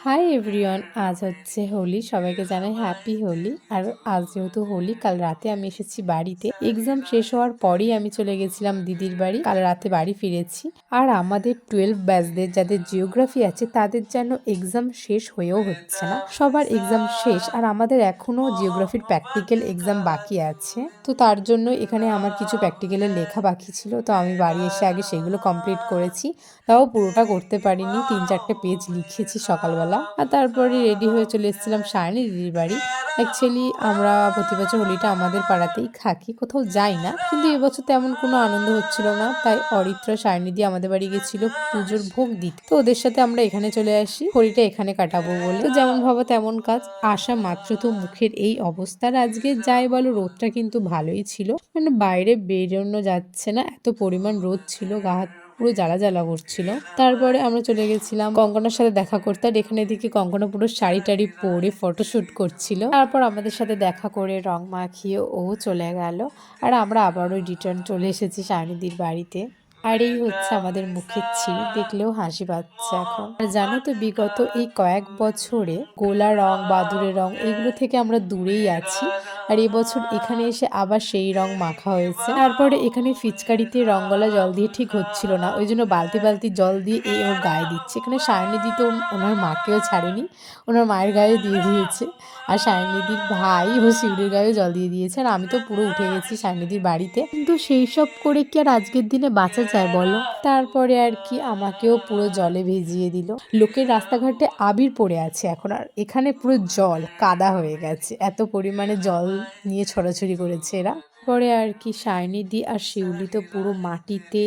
Hi everyone, আজ হচ্ছে হোলি। সবাইকে জানাই হ্যাপি হোলি। আর আজ যেহেতু হোলি, কাল রাতে আমি এসেছি বাড়িতে। এক্সাম শেষ হওয়ার পরেই আমি চলে গেছিলাম দিদির বাড়ি। কাল রাতে বাড়ি ফিরেছি। আর আমাদের 12 ব্যাচদের যাদের জিওগ্রাফি আছে তাদের যেন এক্সাম শেষ হয়েও হচ্ছে না। সবার এক্সাম শেষ আর আমাদের এখনো জিওগ্রাফির প্র্যাকটিক্যাল এক্সাম বাকি আছে। তো তার জন্য এখানে আমার কিছু প্র্যাকটিক্যালের লেখা বাকি ছিল, তো আমি বাড়ি এসে আগে সেগুলো কমপ্লিট করেছি। তাও পুরোটা করতে পারিনি, 3-4টে পেজ লিখেছি সকালবেলা। আর তারপরে রেডি হয়ে চলে এসেছিলাম সায়নী দিদির বাড়ি। অ্যাকচুয়ালি আমরা প্রতি বছর হোলিটা আমাদের পাড়াতেই থাকি, কোথাও যাই না, কিন্তু এবছর তেমন কোনো আনন্দ হচ্ছিল না, তাই অরিত্রা সায়নী দিয়ে আমাদের বাড়ি গেছিল পুজোর ভোগ দিতে। তো ওদের সাথে আমরা এখানে চলে আসি হোলিটা এখানে কাটাবো বলে। তো যেমন ভাবো তেমন কাজ। আসা মাত্র তো মুখের এই অবস্থার, আজকে যাই বলো রোদটা কিন্তু ভালোই ছিল, মানে বাইরে বেরোনো যাচ্ছে না, এত পরিমাণ রোদ ছিল, গা হাত পুরো জ্বালা জ্বালা করছিল। তারপরে আমরা চলে গেছিলাম কঙ্কনার সাথে দেখা করতে। আর এখানে দিকে কঙ্কনা পুরো শাড়ি টাড়ি পরে ফটোশুট করছিল। তারপর আমাদের সাথে দেখা করে রং মাখিয়ে ও চলে গেল। আর আমরা আবারও রিটার্ন চলে এসেছি সায়নীদির বাড়িতে। আর এই হচ্ছে আমাদের মুখের ছিরি, দেখলেও হাসি পাচ্ছে এখন। আর জানো তো, বিগত এই কয়েক বছরে গোলা রং, বাদুড়ের রং, এগুলো থেকে আমরা দূরেই আছি। আর এবছর এখানে এসে আবার সেই রং মাখা হয়েছে। তারপরে এখানে ফিচকারিতে রং গলা জল দিয়ে ঠিক হচ্ছিল না, ওই জন্য বালতি বালতি জল দিয়ে ওর গায়ে দিচ্ছে। এখানে সায়নীদি তো ওনার মাকেও ছাড়েনি, ওনার মায়ের গায়ে দিয়ে দিয়েছে। আর সায়নীদির ভাই ও শিউরির গায়েও জল দিয়ে দিয়েছে। আর আমি তো পুরো উঠে গেছি সায়নীদির বাড়িতে, কিন্তু সেই সব করে কি আর আজকের দিনে বাঁচা যায় বলো। তারপরে আর কি আমাকেও পুরো জলে ভিজিয়ে দিল। লোকের রাস্তাঘাটে আবির পড়ে আছে এখন, আর এখানে পুরো জল কাদা হয়ে গেছে, এত পরিমাণে জল নিয়ে ছড়াছড়ি করেছে এরা। পরে আর কি সায়নীদি আর শিউলি তো পুরো মাটিতে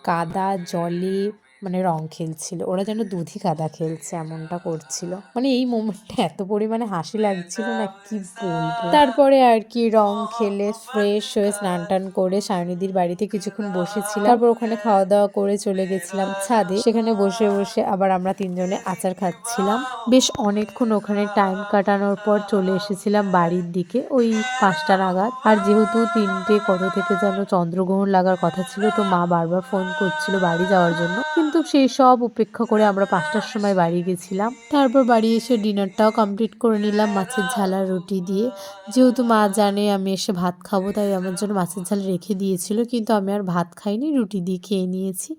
কাদা জলে মানে রং খেলছিল, ওরা যেন দুধি কাদা খেলছে এমনটা করছিল। মানে এই মোমেন্টটা এত পরিমাণে হাসি লাগছিল না, কি বলবো। তারপরে আর কি রং খেলে ফ্রেশ হয়ে স্নান টান করে সায়নীদির বাড়িতে কিছুক্ষণ বসেছিলাম। তারপর ওখানে খাওয়া দাওয়া করে চলে গেছিলাম ছাদে। সেখানে বসে বসে আবার আমরা তিনজনে আচার খাচ্ছিলাম। বেশ অনেকক্ষণ ওখানে টাইম কাটানোর পর চলে এসেছিলাম বাড়ির দিকে ওই 5টা নাগাদ। আর যেহেতু 3টে কত থেকে যেন চন্দ্রগ্রহণ লাগার কথা ছিল, তো মা বারবার ফোন করছিল বাড়ি যাওয়ার জন্য, কিন্তু সেই সব উপেক্ষা করে আমরা 5টার সময় বাড়ি গেছিলাম। তারপর বাড়ি এসে ডিনারটাও কমপ্লিট করে নিলাম মাছের ঝাল আর রুটি দিয়ে। যেহেতু মা জানে আমি এসে ভাত খাবো, তাই আমার জন্য মাছের ঝাল রেখে দিয়েছিল, কিন্তু আমি আর ভাত খাইনি, রুটি দিয়ে খেয়ে নিয়েছি।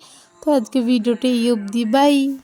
তো আজকে ভিডিওটা এই অবধি, বাই।